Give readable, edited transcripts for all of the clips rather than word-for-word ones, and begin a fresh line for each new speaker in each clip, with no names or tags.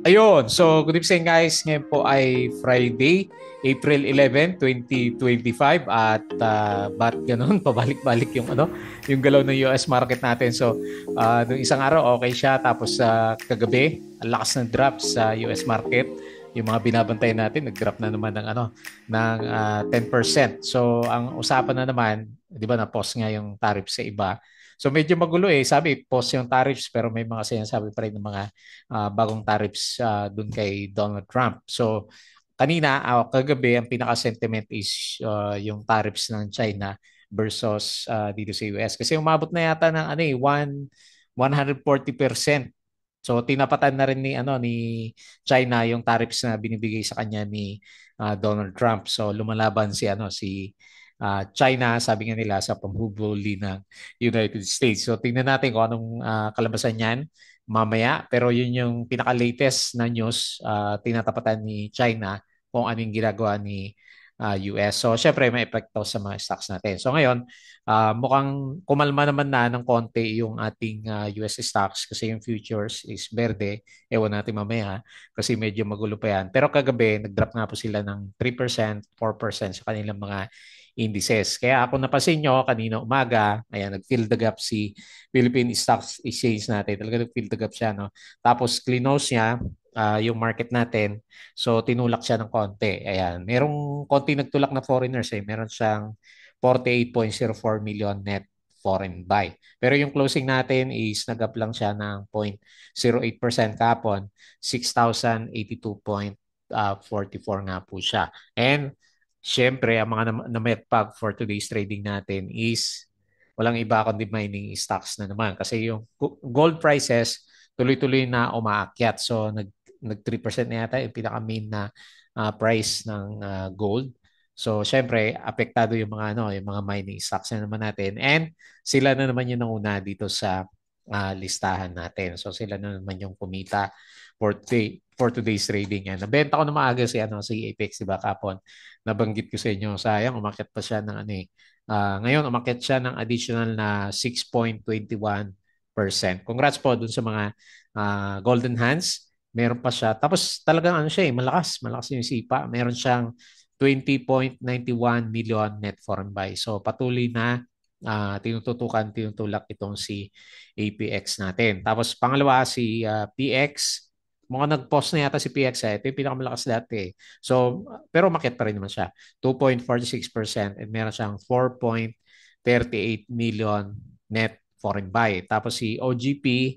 Ayun, so good evening guys. Ngayon po ay Friday, April 11, 2025 at ba't ganun pabalik-balik yung yung galaw ng US market natin. So, nung isang araw okay siya tapos kagabi, ang lakas ng drop sa US market. Yung mga binabantayan natin, nag-drop na naman ng 10%. So, ang usapan na naman, 'di ba, na-pause nga yung tariff sa iba. So medyo magulo eh. Sabi, pause yung tariffs pero may mga sinasabi pa rin ng mga bagong tariffs dun kay Donald Trump. So kanina, kagabi, ang pinaka-sentiment is yung tariffs ng China versus dito sa US. Kasi umabot na yata ng 140%. So tinapatan na rin ni China yung tariffs na binibigay sa kanya ni Donald Trump. So lumalaban si China, sabi nga nila, sa pamhubuli ng United States. So tingnan natin kung anong kalabasan niyan mamaya. Pero yun yung pinaka-latest na news, tinatapatan ni China kung anong ginagawa ni US. So syempre may epekto sa mga stocks natin. So ngayon, mukhang kumalma naman na ng konti yung ating US stocks kasi yung futures is berde. Ewan natin mamaya kasi medyo magulo pa yan. Pero kagabi, nag-drop nga po sila ng 3%, 4% sa kanilang mga indices. Kaya ako napansin nyo kanina umaga, ayan, nag-fill the gap si Philippine Stock Exchange natin. Talaga nag-fill the gap siya, no? Tapos close niya yung market natin. So tinulak siya ng konti. Ayan, merong konti nagtulak na foreigners eh. Meron siyang 48.04 million net foreign buy. Pero yung closing natin is nag-up lang siya ng 0.08% kapon, 6,082.44 nga po siya. And syempre, ang mga na-metpag for today's trading natin is walang iba kundi mining stocks na naman. Kasi yung gold prices, tuloy-tuloy na umaakyat. So, nag 3% na yata yung pinaka-main na price ng gold. So, syempre, apektado yung yung mga mining stocks na naman natin. And sila na naman yung nauna dito sa listahan natin. So, sila na naman yung kumita for today's trading. Yan. Nabenta ko na maaga si Apex, di ba, kapon? Nabanggit ko sa inyo, sayang, umakyat pa siya ng ngayon, umakyat siya ng additional na 6.21%. Congrats po dun sa mga golden hands. Meron pa siya. Tapos talagang siya malakas. Malakas yung sipa. Meron siyang 20.91 million net foreign buy. So patuloy na tinutulak itong si APX natin. Tapos pangalawa si PX. Mukhang nag-post na yata si PX. Ito yung pinakamalakas dati. So, pero umakyat pa rin naman siya. 2.46% and meron siyang 4.38 million net foreign buy. Tapos si OGP,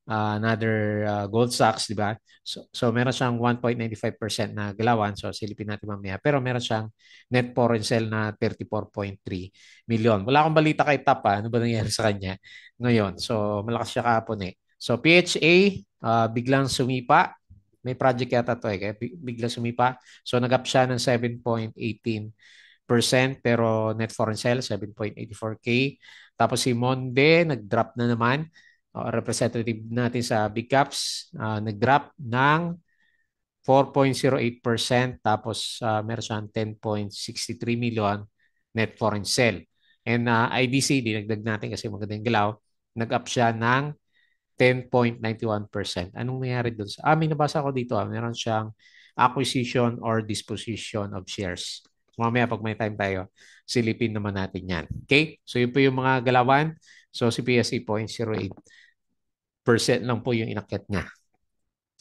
another gold stocks, di ba? So meron siyang 1.95% na galawan. So silipin natin mamaya. Pero meron siyang net foreign sell na 34.3 million. Wala akong balita kay TAP. Ano ba nangyari sa kanya ngayon? So malakas siya kahapon eh. So PHA, biglang sumipa. May project yata to eh. Kaya biglang sumipa. So nag-up siya ng 7.18% pero net foreign sale 7.84K. Tapos si Monde nag-drop na naman. Representative natin sa big caps, nag-drop ng 4.08% tapos meron siyang 10.63 million net foreign sale. And IDC, dinagdag natin kasi maganda yung galaw, nag-up siya ng 10.91%. Anong nangyari doon? May nabasa ko dito. Meron siyang acquisition or disposition of shares. Mamaya pag may time tayo, silipin naman natin yan. Okay? So yun po yung mga galawan. So si PSE 0.08% lang po yung inakyat niya.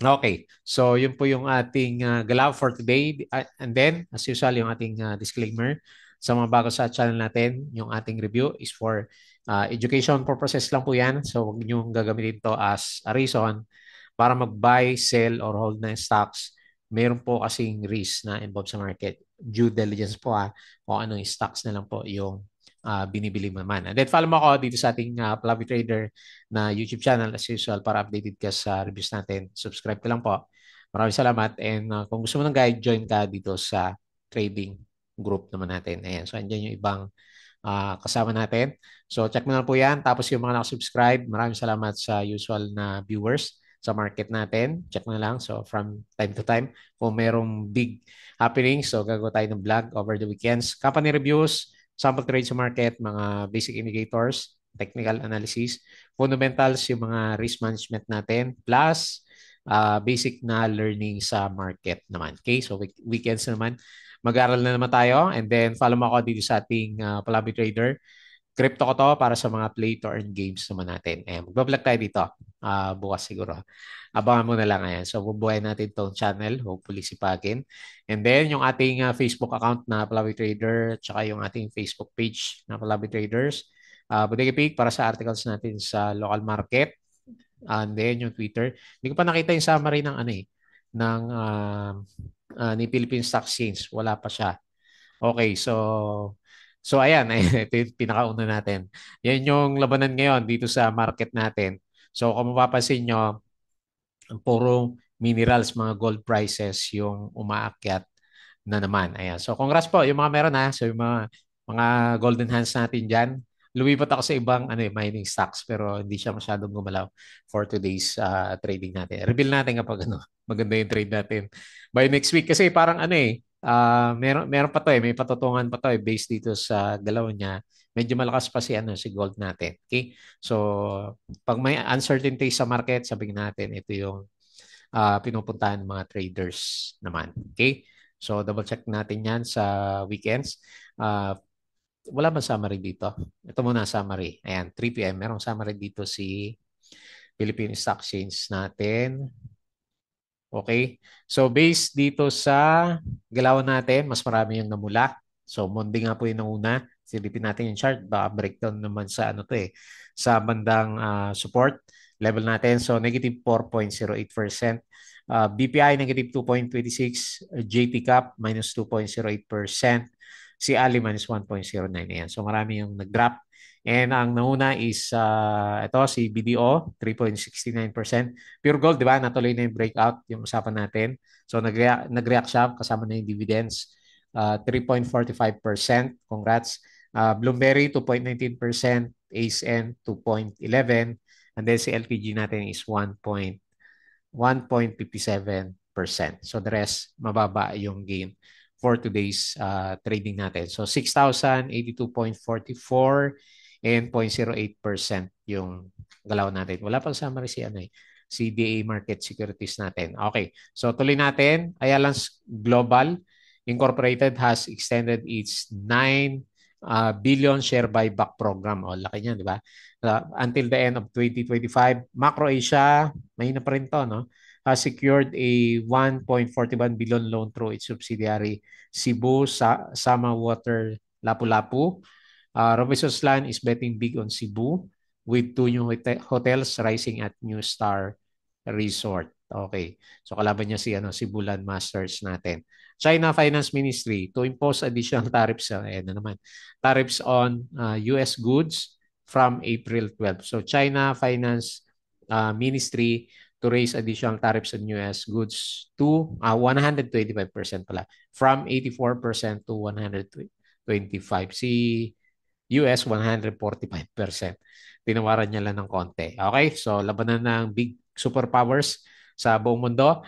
Okay. So yun po yung ating galaw for today. And then, as usual, yung ating disclaimer sa mga bago sa channel natin, yung ating review is for education purposes lang po yan. So huwag niyong gagamitin to as a reason para mag-buy, sell, or hold na stocks. Meron po kasing risk na involved sa market. Due diligence po kung anong stocks na lang po yung binibili mo naman. And then follow mo ako dito sa ating Fluffy Trader na YouTube channel as usual para updated ka sa reviews natin. Subscribe ka lang po. Maraming salamat. And kung gusto mo ng guide, join ka dito sa trading group naman natin. Ayan. So, andyan yung ibang kasama natin. So, check mo na po yan. Tapos yung mga nakasubscribe, maraming salamat sa usual na viewers sa market natin. Check mo na lang. So, from time to time, kung merong big happenings, so gagawa tayo ng vlog over the weekends. Company reviews, sample trade sa market, mga basic indicators, technical analysis, fundamentals, yung mga risk management natin, plus basic na learning sa market naman. Okay? So weekends naman, mag-aral na naman tayo and then follow mo ako dito sa ating Palabi Trader. Crypto ko to para sa mga play to earn games naman natin. Ayan, magbablog tayo dito. Bukas siguro. Abangan mo na lang ayan. So, bubuhayin natin itong channel. Hopefully sipagin. And then, yung ating Facebook account na Palawi Trader, tsaka yung ating Facebook page na Palawi Traders. Bodega Pig para sa articles natin sa local market. And then, yung Twitter. Hindi ko pa nakita yung summary ng ano eh, ng ni Philippine Stock Exchange. Wala pa siya. Okay, so ayan, ito yung pinakauna natin. Yan yung labanan ngayon dito sa market natin. So kung mapapansin nyo, puro minerals, mga gold prices yung umaakyat na naman. Ayan. So congrats po yung mga meron ha. So yung mga golden hands natin dyan. Lumipat ako sa ibang mining stocks pero hindi siya masyadong gumalaw for today's trading natin. Reveal natin kapag maganda yung trade natin by next week kasi parang meron pa to may patutungan pa to based dito sa galaw niya. Medyo malakas pa si gold natin. Okay? So pag may uncertainty sa market, sabihin natin ito yung pinupuntahan ng mga traders naman. Okay? So double check natin yan sa weekends. Wala bang summary dito? Ito muna summary. Ayan, 3 p.m. Merong summary dito si Philippine Stock Exchange natin. Okay? So based dito sa galawan natin, mas marami yung namula. So Monday nga po yung nauna. Silipin natin yung chart. Baka breakdown naman sa sa bandang support level natin. So negative 4.08%. BPI negative 2.26. JT Cap minus 2.08%. Si Ali minus 1.09. Ayan. So marami yung nag-drop. And ang nauna is ito si BDO 3.69%. Pure Gold, di ba? Natuloy na yung breakout, yung usapan natin. So nag-react siya kasama na yung dividends. 3.45%. Congrats. Bloomberry 2.19%, ACN 2.11, and then si LPG natin is 1.57%. So the rest, mababa yung gain for today's trading natin. So 6,082.44 and 0.08% yung galaw natin. Wala pang summary si DA Market Securities natin. Okay, so tuloy natin. Ayalans Global Incorporated has extended its 9 billion share buyback program. O, laki niya, di ba? Until the end of 2025. Macro Asia, mahina pa rin to, no? Has secured a 1.41 billion loan through its subsidiary Cebu Sama Water Lapu-Lapu. Robinson's Land is betting big on Cebu with 2 new hotels rising at New Star Resort. Okay. So kalaban niya si Bulan Masters natin. China Finance Ministry to impose additional tariffs tariffs on US goods from April 12. So China Finance Ministry to raise additional tariffs on US goods to 125% pala from 84% to 125. Si US 145%. Tinawaran niya lang ng konti. Okay, so labanan ng big superpowers sa buong mundo.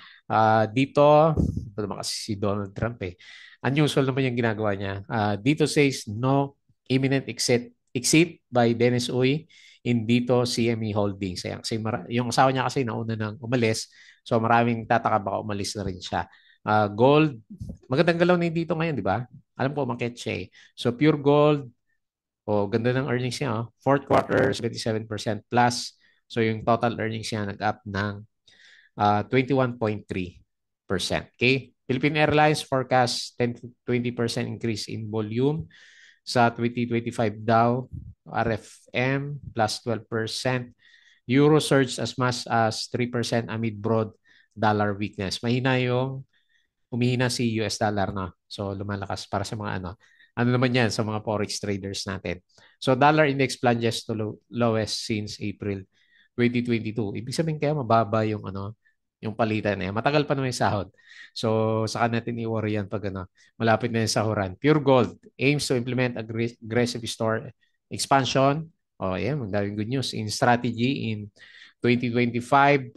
Dito, ito naman kasi si Donald Trump eh. Unusual naman yung ginagawa niya. Dito says no imminent exit by Dennis Uy in dito CME Holdings. Ayan, kasi yung asawa niya kasi nauna nang umalis. So maraming tataka baka umalis na rin siya. Gold, magandang galaw na dito ngayon, di ba? Alam ko, umakyat siya eh. So Pure Gold, ganda ng earnings niya. Fourth quarter, 77% plus. So yung total earnings niya nag-up ng 21.3%. Okay? Philippine Airlines forecast 10 to 20% increase in volume sa 2025 daw. RFM plus 12%. Euro surged as much as 3% amid broad dollar weakness. Humihina si US dollar na. So lumalakas para sa mga ano naman yan sa mga forex traders natin. So dollar index plunges to lowest since April 2022. Ibig sabihin kaya mababa yung palitan eh. Matagal pa naman yung sahod. So saka natin i-worry yan pag malapit na yung sahuran. Pure Gold aims to implement aggressive store expansion. Yan, magdaming good news in strategy in 2025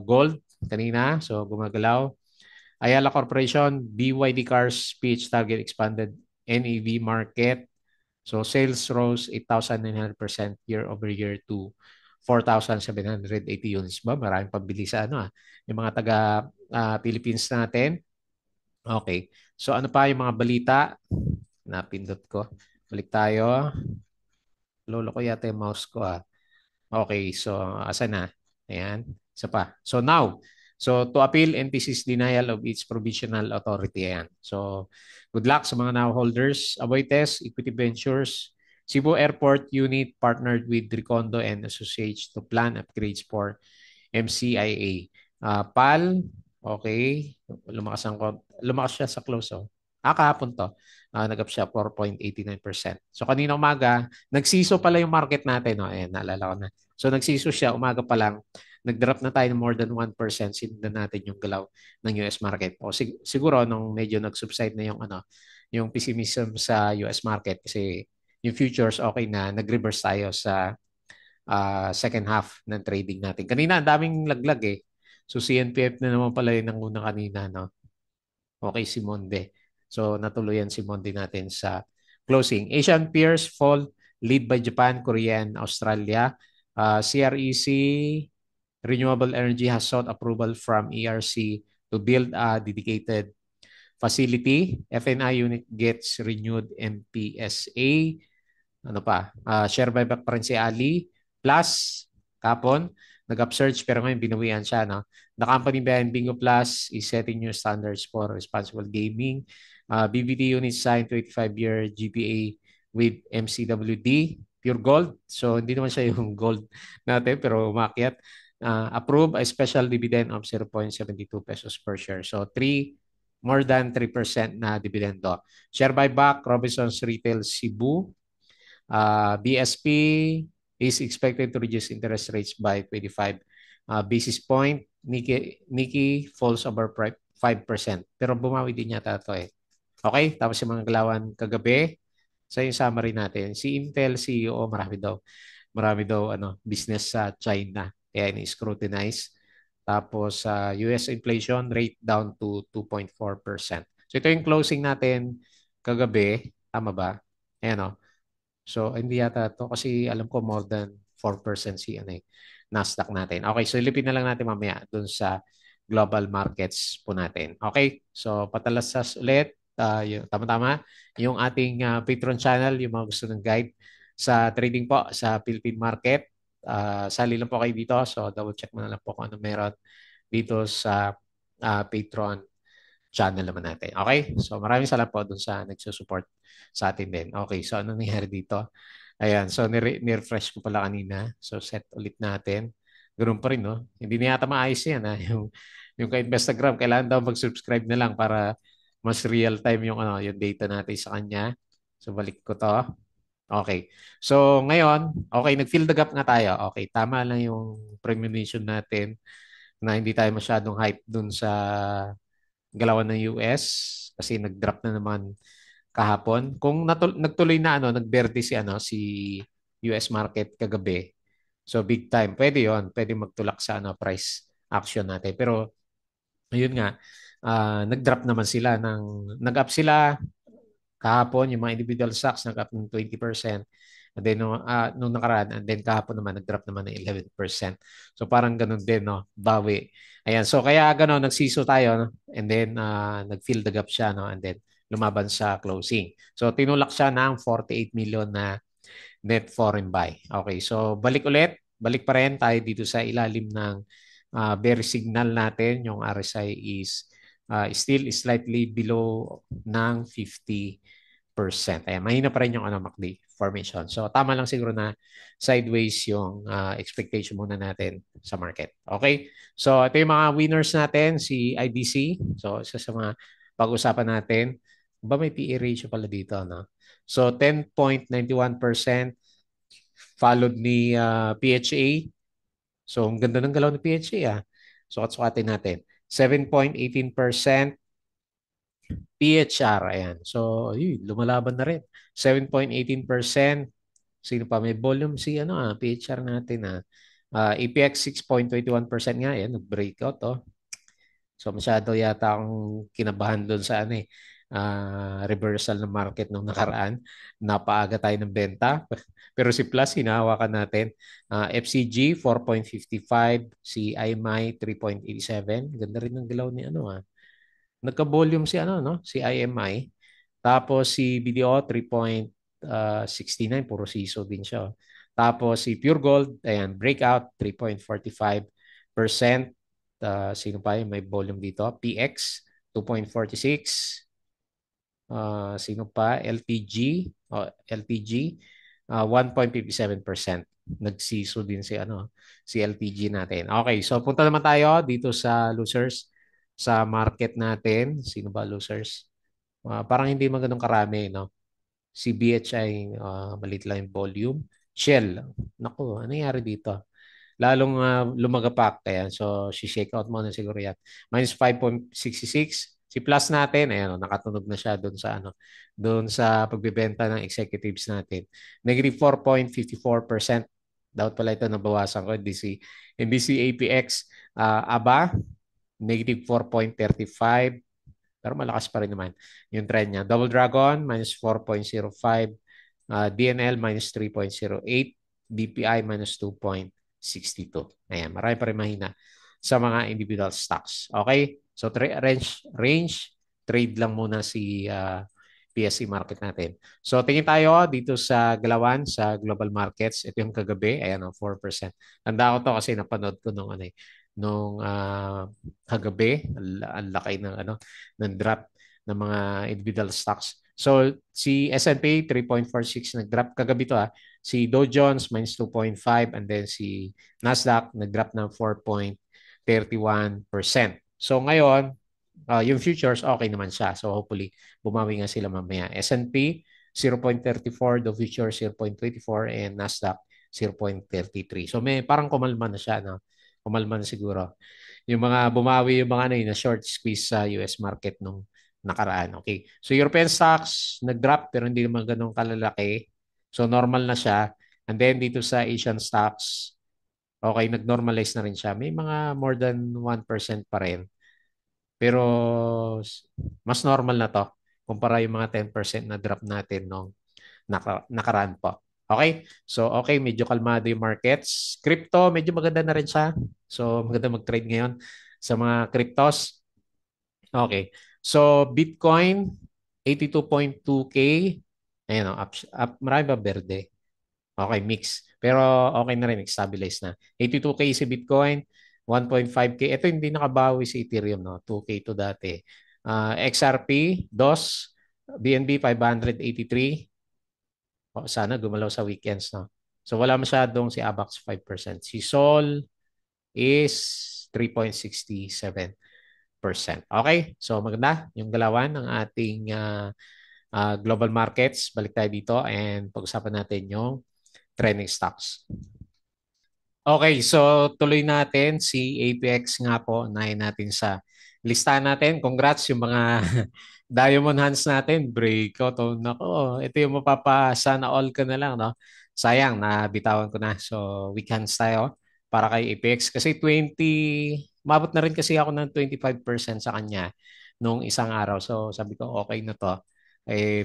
gold kanina. So gumagalaw. Ayala Corporation, BYD Cars speech target expanded NEV market. So sales rose 8,900% year over year to 4,780 units ba? Maraming pambili sa ano yung mga taga Philippines natin. Okay. So ano pa yung mga balita? Napindot ko. Balik tayo. Lolo ko yata yung mouse ko ah. Okay, so asa na? Ayan, isa pa. So now, so to appeal NTC's denial of its provisional authority. Ayan. So good luck sa mga now holders. Aboitiz, Equity Ventures, Cebu Airport Unit partnered with Recondo and Associates to plan upgrades for MCIA. PAL, okay. Lumakas siya sa close. Oh. Kahapon to. Nag-up siya 4.89%. So kanina umaga, nagsiso pala yung market natin. No? Ayan, naalala ko na. So nagsiso siya, umaga pa lang. Nag-drop na tayo ng more than 1%. Sinundan natin yung galaw ng US market. O siguro nung medyo nag-subside na yung yung pessimism sa US market kasi yung futures okay na, nag-reverse tayo sa second half ng trading natin. Kanina, ang daming laglag eh. So, CNPF na naman pala yung nanguna kanina, no? Okay, si Monde. So, natuluyan si Monde natin sa closing. Asian peers fall, lead by Japan, Korea, and Australia. CREC, Renewable Energy has sought approval from ERC to build a dedicated facility. FNI unit gets renewed MPSA. Ano pa? Share buyback pa rin si Ali. Plus, kapon, nag-upsurge pero ngayon binawian siya. No? The company behind Bingo Plus is setting new standards for responsible gaming. BBT unit signed 25-year GPA with MCWD, pure gold. So, hindi naman siya yung gold natin pero umakyat. Approve a special dividend of 0.72 pesos per share. So, more than 3% na dividendo. Share buyback, Robinsons Retail Cebu, BSP is expected to reduce interest rates by 25 basis point. Nikkei falls over 5%. Pero bumawi din yata ito eh. Okay, tapos yung mga galawan kagabi, sa yung summary natin, si Intel CEO, marami daw business sa China. Kaya ini-scrutinize. Tapos US inflation rate down to 2.4%. So ito yung closing natin kagabi. Tama ba? Ayan o. So, hindi yata to kasi alam ko more than 4% si Nasdaq natin. Okay, so ilipin na lang natin mamaya dun sa global markets po natin. Okay, so patalasas ulit. Tama-tama yung ating Patreon channel, yung mga gusto ng guide sa trading po sa Philippine market. Sali lang po kayo dito. So, double check mo na lang po kung ano meron dito sa Patreon channel naman natin. Okay? So maraming salamat po dun sa nagsusupport sa atin din. Okay, so ano nangyari dito? Ayan, so nirefresh ko pala kanina. So set ulit natin. Ganoon pa rin, no? Hindi na yata maayos yan, ha? Yung kay Instagram, kailangan daw mag-subscribe na lang para mas real time yung data natin sa kanya. So balik ko to. Okay. So ngayon, okay, nag-fill the gap nga tayo. Okay, tama lang yung premonition natin na hindi tayo masyadong hype dun sa galawan ng US kasi nag-drop na naman kahapon. Kung nagtuloy na nagberde si US market kagabi. So big time. Pwede 'yon, pwede magtulak sa price action natin. Pero ayun nga, nag-drop naman sila nag-up sila kahapon yung mga individual stocks nag-up ng 20%. And then nung nakaraan, and then kahapon naman nag-drop naman ng 11%. So parang ganun din, no? Bawi. Ayan, so kaya ganun nagsiso tayo, no? And then nag-fill the gap siya, no? And then lumaban sa closing. So tinulak siya ng 48 million na net foreign buy. Okay, so balik ulit. Balik pa rin tayo dito sa ilalim ng bear signal natin. Yung RSI is still slightly below ng 50%. Ayan, mahina pa rin yung MACD formation. So tama lang siguro na sideways yung expectation muna natin sa market. Okay? So ito yung mga winners natin, si IDC. So isa sa mga pag-usapan natin. Ba may PE ratio pala dito, no? So 10.91% followed ni PHA. So ang ganda ng galaw ni PHA ah. So sukatin natin. 7.18% PHR, ayan. So, lumalaban na rin. 7.18%. Sino pa? May volume si PHR natin. APX 6.21% nga. Ayan, nag-breakout. Oh. So, masyado yata akong kinabahan doon sa reversal ng market nung nakaraan. Napaaga tayo ng benta. Pero si Plus, hinahawakan natin. FCG, 4.55. Si IMI, 3.87. Ganda rin ng galaw ni ano Nagka-volume si ano, no? Si IMI. Tapos si BDO, 3.69. Puro siso din siya. Tapos si Pure Gold, ayan, breakout, 3.45%. Sino pa yung may volume dito? PX, 2.46. Sino pa? LTG, 1.57%. Nagsiso din si LTG natin. Okay, so punta naman tayo dito sa losers sa market natin. Sino ba losers? Parang hindi man ganun karami, no? Si BHI, maliit lang yung volume. Shell, naku, ano nangyari dito? Lalong lumagapak. Kaya, so, shake out muna siguro yan. Minus 5.66. Si Plus natin, ayan, nakatunog na siya doon sa pagbebenta ng executives natin. Negative 4.54%. Dapat pala ito nabawasan ko. NBC APX, ABA, negative 4.35. Pero malakas pa rin naman yung trend niya. Double Dragon, minus 4.05. DNL, minus 3.08. BPI, minus 2.62. Ayan, marami pa rin mahina sa mga individual stocks. Okay? So, range trade lang muna si PSE market natin. So, tingin tayo dito sa galawan sa global markets. Ito yung kagabi. Ayan, 4%. Tanda ko to kasi napanood ko nung kagabi. Ang laki ng drop ng mga individual stocks. So, si S&P 3.46 nag-drop kagabi to Si Dow Jones minus 2.5 and then si Nasdaq nag-drop ng 4.31%. So, ngayon, yung futures, okay naman siya. So hopefully, bumawi nga sila mamaya. S&P, 0.34, the futures 0.24, and Nasdaq, 0.33. So may parang kumalma na siya. No? Kumalma na siguro. Yung mga bumawi, yung mga na short squeeze sa US market nung nakaraan. Okay. So European stocks, nag-drop pero hindi naman ganun kalalaki. So normal na siya. And then dito sa Asian stocks, okay, nag-normalize na rin siya. May mga more than 1% pa rin. Pero mas normal na to kumpara yung mga 10% na drop natin nung nakaraan po. Okay? So, okay, medyo kalmado yung markets. Crypto, medyo maganda na rin siya. So, maganda mag-trade ngayon sa mga cryptos. Okay. So, Bitcoin, 82.2K. Ayan, marami ba berde? Okay, mix. Pero okay na rin, stabilize na. 82K si Bitcoin, 1.5K. Ito hindi nakabawi si Ethereum, no? 2K to dati. XRP, DOS, BNB 583. Sana gumalaw sa weekends, no? So wala masyadong si ABAX 5%. Si Sol is 3.67%. Okay? So maganda yung galawan ng ating global markets. Balik tayo dito and pag-usapan natin yung trending stocks. Okay, so tuloy natin si APX nga po. Unahin natin sa listahan natin. Congrats yung mga Diamond Hands natin. Breakout. Oh, nako, ito yung mapapa-sana all ka na lang. No? Sayang, nabitawan ko na. So, weak hands tayo para kay APX. Kasi mabot na rin kasi ako ng 25% sa kanya nung isang araw. So, sabi ko, okay na to.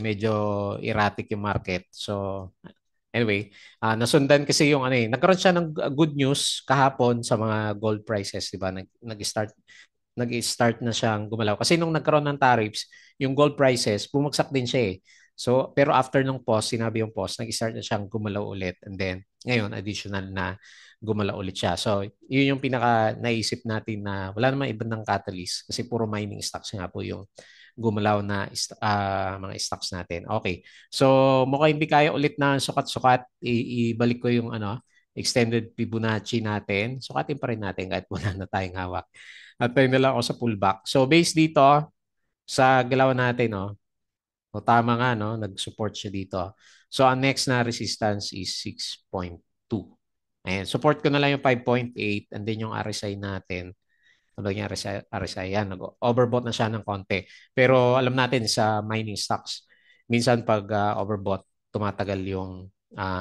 Medyo erratic yung market. So, anyway, nasundan kasi yung nagkaroon siya ng good news kahapon sa mga gold prices, 'di ba? Nag-start na siyang gumalaw. Kasi nung nagkaroon ng tariffs, yung gold prices bumagsak din siya eh. So, pero after nung pause, sinabi yung pause, nag-start na siyang gumalaw ulit and then ngayon additional na gumalaw ulit siya. So, yun yung pinaka naisip natin na wala namang ibang ng catalyst kasi puro mining stocks nga po yung gumalaw na mga stocks natin. Okay. So, mukhang hindi kaya ulit na sukat-sukat. Ibalik ko yung extended Fibonacci natin. Sukatin pa rin natin kahit wala na tayong hawak. At tayo na lang ako sa pullback. So, based dito sa galaw natin, no? O tama nga, no? Nag-support siya dito. So, ang next na resistance is 6.2. Ayan. Support ko na lang yung 5.8 and then yung RSI natin. Ano yung RSI? Yan. Overbought na siya ng konti. Pero alam natin sa mining stocks, minsan pag overbought, tumatagal yung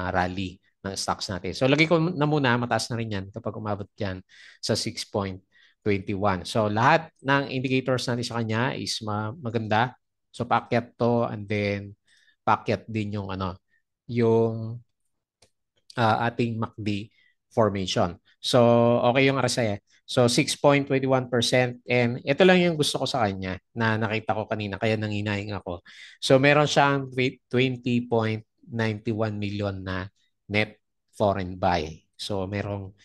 rally ng stocks natin. So, lagay ko na muna, mataas na rin yan kapag umabot dyan sa 6.21. So, lahat ng indicators natin sa kanya is maganda. So paakyat to and then paakyat din yung yung ating MACD formation. So, okay yung RSI. So, 6.21% and ito lang yung gusto ko sa kanya na nakita ko kanina kaya nanginayang ako. So, meron siyang 20.91 million na net foreign buy. So, merong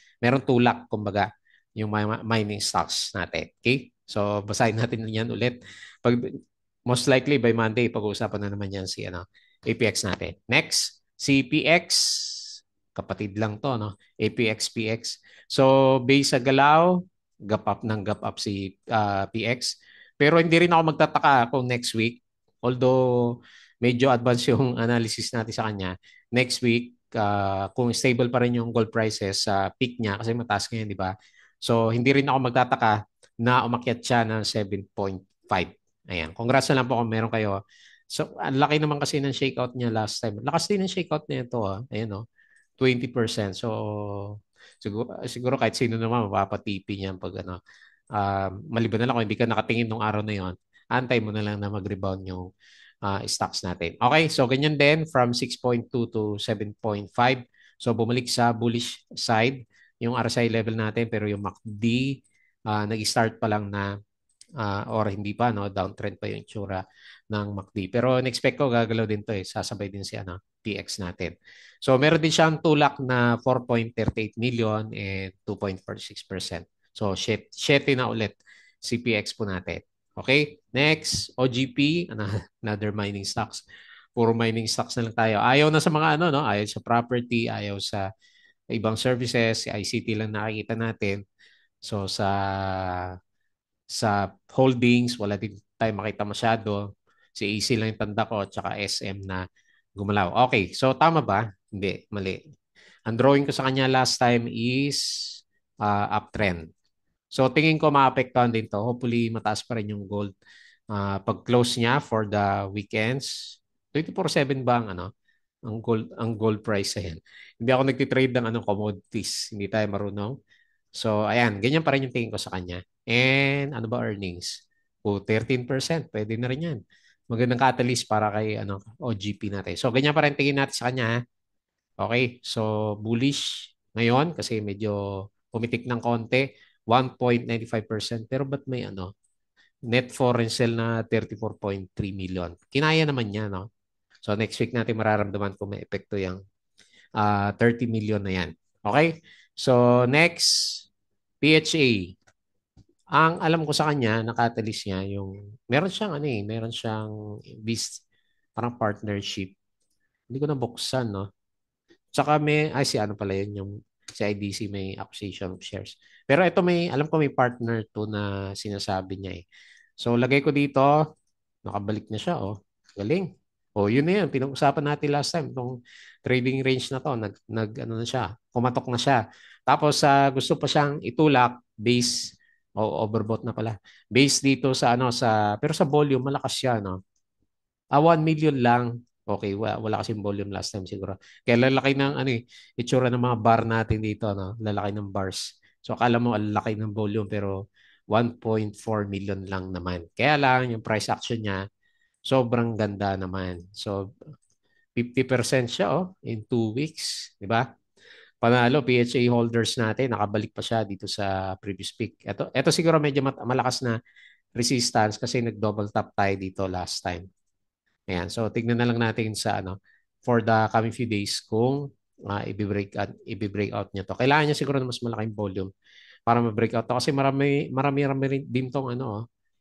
tulak kumbaga yung mining stocks natin. Okay? So, basahin natin yan ulit. Pag, most likely by Monday, pag-uusapan na naman yan si APX natin. Next, CPX kapatid lang to, no? APX-PX. So, base sa galaw, gap up si PX. Pero hindi rin ako magtataka kung next week, although medyo advance yung analysis natin sa kanya, next week, kung stable pa rin yung gold prices sa peak niya, kasi mataas ngayon, di ba? So, hindi rin ako magtataka na umakyat siya ng 7.5. Ayan. Congrats na lang po kung meron kayo. So, ang laki naman kasi ng shakeout niya last time. Lakas din ng shakeout niya ito. Ayan, no? 20%. So, siguro kahit sino naman mapapatipi niyan pag maliban na lang kung hindi ka nakatingin nung araw na yon, antay mo na lang na mag-rebound yung stocks natin. Okay, so ganyan din from 6.2 to 7.5. So, bumalik sa bullish side yung RSI level natin pero yung MACD nag-start pa lang na or hindi pa, no? Downtrend pa yung itsura ng MACD. Pero in-expect ko gagalaw din to eh. Sasabay din si PX natin. So meron din siyang tulak na 4.38 million and 2.46%. So 7 na ulit si PX po natin. Okay? Next, OGP, another mining stocks. Puro mining stocks na lang tayo. Ayaw na sa mga no? Ayaw sa property, ayaw sa ibang services, si ICT lang nakikita natin. So sa holdings, wala din tayo makita masyado. Si AC lang yung tanda ko, tsaka SM na gumalaw. Okay, so tama ba? Hindi, mali. Ang drawing ko sa kanya last time is uptrend. So tingin ko maapektuhan din to. Hopefully mataas pa rin yung gold. Pag-close niya for the weekends, 24/7 ba ang gold price yan. Hindi ako nagtitrade ng commodities. Hindi tayo marunong. So, ayan, ganyan pa rin yung tingin ko sa kanya. And ano ba earnings? O 13%, pwede na rin yan. Magandang catalyst para kay OGP natin. So, ganyan pa rin tingin natin sa kanya. Ha? Okay, so bullish ngayon kasi medyo pumitik ng konti, 1.95%. Pero ba't may net foreign sale na 34.3 million? Kinaya naman niya, no? So, next week natin mararamdaman kung may epekto yung 30 million na yan. Okay? So, next, PHA. Ang alam ko sa kanya, nakatalis niya yung meron siyang parang partnership. Hindi ko nabuksan, no? Tsaka si ano pala yun, yung si IDC may acquisition of shares. Pero ito alam ko may partner to na sinasabi niya eh. So, lagay ko dito, nakabalik na siya, oh. Galing. Oh, yun na yun. Pinag-usapan natin last time. Itong trading range na to, ano na siya, kumatok na siya. Tapos, gusto pa siyang itulak base, overbought na pala. Base dito pero sa volume, malakas siya, no? 1 million lang. Okay, wala kasing volume last time siguro. Kaya lalaki ng itsura ng mga bar natin dito, no? Lalaki ng bars. So akala mo ang laki ng volume pero 1.4 million lang naman. Kaya lang yung price action niya sobrang ganda naman. So 50% siya in 2 weeks, di ba? Panalo PHA holders natin, nakabalik pa siya dito sa previous peak. Ito siguro medyo malakas na resistance kasi nag-double top tayo dito last time. Ayan. So, tignan na lang natin sa for the coming few days kung i-break out niya to. Kailangan niya siguro na mas malaking volume para ma-break out to. Kasi marami rin din tong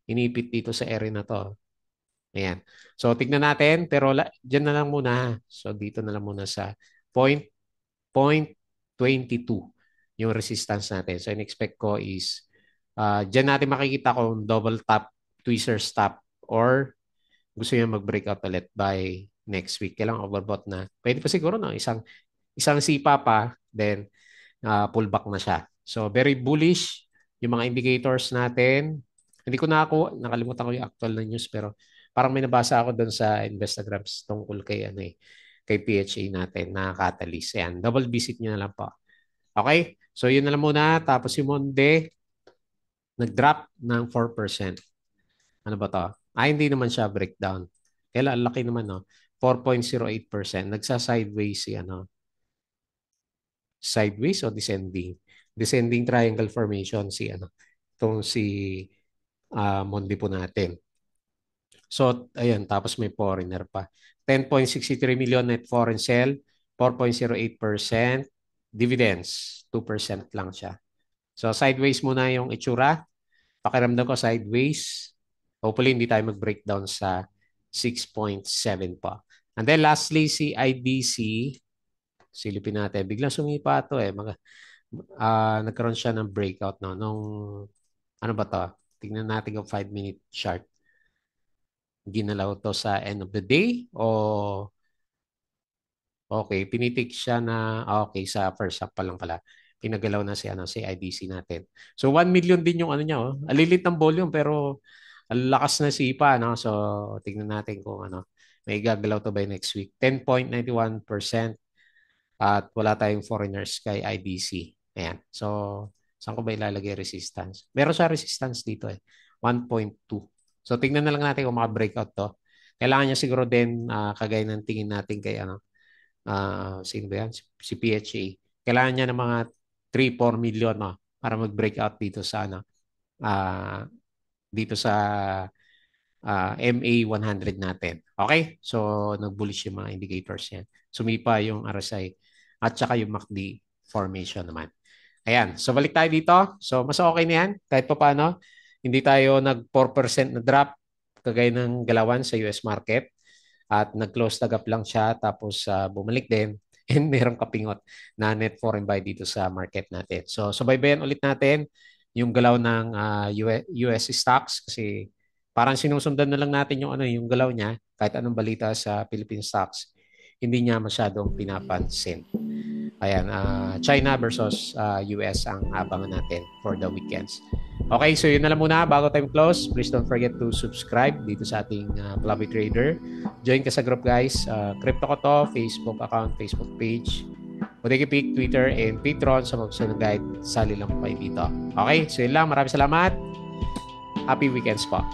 inipit dito sa area na to. Ayan. So, tignan natin. Pero dyan na lang muna. So, dito na lang muna sa point 0.22 yung resistance natin. So, in-expect ko is dyan natin makikita kung double top, twister stop, or gusto niya mag-breakout ulit by next week. Kailangan overbought na. Pwede pa siguro, no? Isang sipa pa, then pullback na siya. So, very bullish yung mga indicators natin. Hindi ko nakalimutan ko yung actual na news, pero parang may nabasa ako doon sa Instagrams tungkol kay PHA natin na catalyst. Ayan, double visit nyo na lang po. Okay? So, yun na lang muna. Tapos yung Monde, nag-drop ng 4%. Ano ba to?
Hindi naman siya breakdown. Kaya laki naman, no? 4.08%. Nagsa-sideways si ano, sideways o descending? Descending triangle formation si ano, itong si Mondi po natin. So, ayan, tapos may foreigner pa. 10.63 million net foreign sale, 4.08%. Dividends, 2% lang siya. So, sideways muna yung itsura. Pakiramdam ko sideways. Hopefully, hindi tayo mag-breakdown sa 6.7 pa. And then lastly, si IDC. Silipin natin. Biglang sumipa ito eh. Nagkaroon siya ng breakout no, nung ano ba to? Tingnan natin yung 5-minute chart. Ginalaw to sa end of the day o okay, pinitik siya na okay sa first half pa lang pala. Pinagalaw na si IDC natin. So 1 million din yung ano niya oh. Alilit ng volume pero ang lakas na sipa no. So tingnan natin kung ano may gagalaw to by next week. 10.91% at wala tayong foreigners kay IDC. Ayan. So saan ko ba ilalagay resistance? Meron siya resistance dito eh. 1.2. So tingnan na lang natin kung maka-breakout to. Kailangan niya siguro din kagaya ng tingin natin kay ano sino ba yan? Si PHA. Kailangan niya ng mga 3-4 million no, para mag-breakout dito sa ano, ah, dito sa MA 100 natin. Okay? So, nag-bullish yung mga indicators yan. Sumipa yung RSI at saka yung MACD formation naman. Ayan. So, balik tayo dito. So, mas okay na yan. Kahit pa paano, hindi tayo nag 4% na drop kagaya ng galawan sa US market at nag-close the gap lang siya tapos bumalik din and merong kapingot na net foreign buy dito sa market natin. So subaybayan ulit natin yung galaw ng US stocks kasi parang sinusundan na lang natin yung ano yung galaw niya kahit anong balita sa Philippine stocks hindi niya masyadong pinapansin. Ayan, China versus US ang abangan natin for the weekends. Okay, so yun na lang muna bago tayo close. Please don't forget to subscribe dito sa ating Blobby Trader. Join ka sa group guys. Crypto ko to, Facebook account, Facebook page. Podikipik, Twitter, and Patreon sa mga ng guide. Sali lang po kayo dito. Okay, so yun lang. Maraming salamat. Happy weekends po.